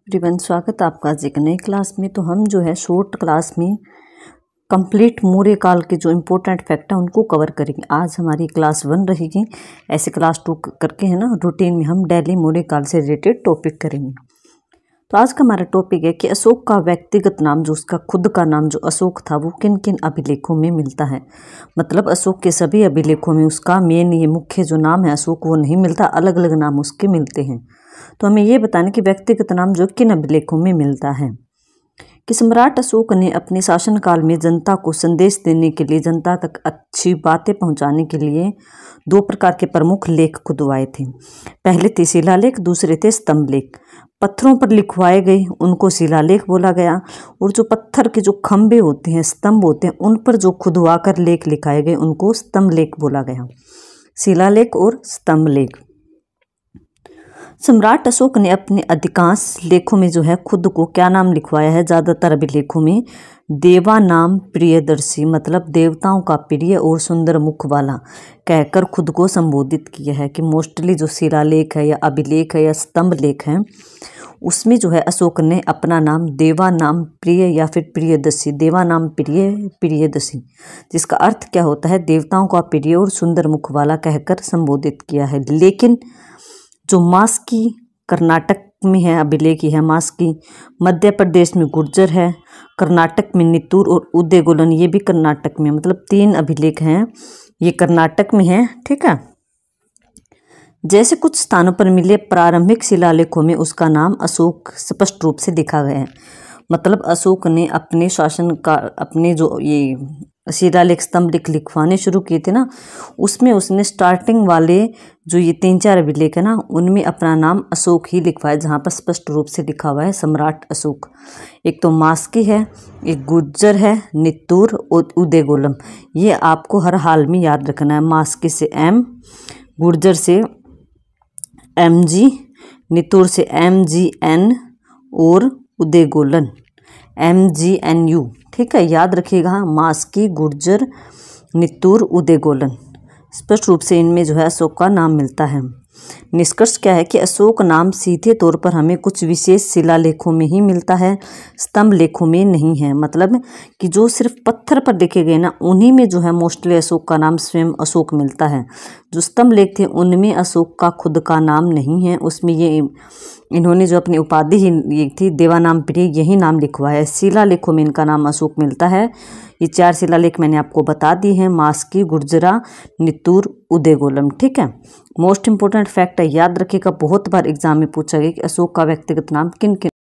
Everyone, स्वागत है आपका आज एक नई क्लास में। तो हम जो है शॉर्ट क्लास में कंप्लीट मौर्य काल के जो इम्पोर्टेंट फैक्ट है उनको कवर करेंगे। आज हमारी क्लास 1 रहेगी, ऐसे क्लास 2 करके है ना रूटीन में हम डेली मौर्य काल से रिलेटेड टॉपिक करेंगे। तो आज का हमारा टॉपिक है कि अशोक का व्यक्तिगत नाम, जो उसका खुद का नाम जो अशोक था, वो किन किन अभिलेखों में मिलता है। मतलब अशोक के सभी अभिलेखों में उसका मेन ये मुख्य जो नाम है अशोक वो नहीं मिलता, अलग अलग नाम उसके मिलते हैं। तो हमें ये बताना कि व्यक्तिगत नाम जो किन अभिलेखों में मिलता है। कि सम्राट अशोक ने अपने शासनकाल में जनता को संदेश देने के लिए, जनता तक अच्छी बातें पहुंचाने के लिए 2 प्रकार के प्रमुख लेख खुदवाए थे। पहले थे शिलालेख, दूसरे थे स्तंभलेख। पत्थरों पर लिखवाए गए उनको शिलालेख बोला गया, और जो पत्थर के जो खंभे होते हैं, स्तंभ होते हैं, उन पर जो खुदवा कर लेख लिखाए गए उनको स्तंभलेख बोला गया। शिलालेख और स्तंभलेख। सम्राट अशोक ने अपने अधिकांश लेखों में जो है खुद को क्या नाम लिखवाया है, ज़्यादातर अभिलेखों में देवा नाम प्रियदर्शी, मतलब देवताओं का प्रिय और सुंदर मुख वाला कहकर खुद को संबोधित किया है। कि मोस्टली जो शिलालेख है या अभिलेख है या स्तंभ लेख है उसमें जो है अशोक ने अपना नाम देवा नाम प्रिय या फिर प्रियदर्शी, देवा नाम प्रिय प्रियदर्शी, जिसका अर्थ क्या होता है देवताओं का प्रिय और सुंदर मुख वाला कहकर संबोधित किया है। लेकिन जो मास्की कर्नाटक में है अभिलेख है, मास्की मध्य प्रदेश में गुर्जर है, कर्नाटक में नित्तूर और उदयगोलन ये भी कर्नाटक में, मतलब 3 अभिलेख हैं ये कर्नाटक में है। ठीक है। जैसे कुछ स्थानों पर मिले प्रारंभिक शिलालेखों में उसका नाम अशोक स्पष्ट रूप से लिखा गया है। मतलब अशोक ने अपने शासन का अपने जो ये शिलालेख स्तंभ लिखवाने शुरू किए थे ना, उसमें उसने स्टार्टिंग वाले जो ये 3-4 अभिलेख है ना उनमें अपना नाम अशोक ही लिखवाया, जहाँ पर स्पष्ट रूप से लिखा हुआ है सम्राट अशोक। एक तो मास्की है, एक गुर्जर है, नित्तूर और उदयगोलम। ये आपको हर हाल में याद रखना है। मास्की से M, गुर्जर से MG, नित्तूर से MGN और उदयगोलन MGNU। ठीक है, याद रखिएगा। मास्की, गुर्जर, नित्तूर, उदयगोलन, स्पष्ट रूप से इनमें जो है अशोक का नाम मिलता है। निष्कर्ष क्या है कि अशोक नाम सीधे तौर पर हमें कुछ विशेष शिलालेखों में ही मिलता है, स्तंभ लेखों में नहीं है। मतलब कि जो सिर्फ पत्थर पर लिखे गए ना उन्हीं में जो है मोस्टली अशोक का नाम स्वयं अशोक मिलता है। जो स्तंभ लेख थे उनमें अशोक का खुद का नाम नहीं है, उसमें ये इन्होंने जो अपनी उपाधि ही ये थी देवानाम प्रिय यही नाम लिखवाया है। शिलालेखों में इनका नाम अशोक मिलता है। ये 4 शिलालेख मैंने आपको बता दी हैं, मास्की, गुर्जरा, नित्तूर, उदयगोलम। ठीक है। मोस्ट इंपोर्टेंट फैक्ट है, याद रखिएगा, बहुत बार एग्जाम में पूछा गया कि अशोक का व्यक्तिगत नाम किन किन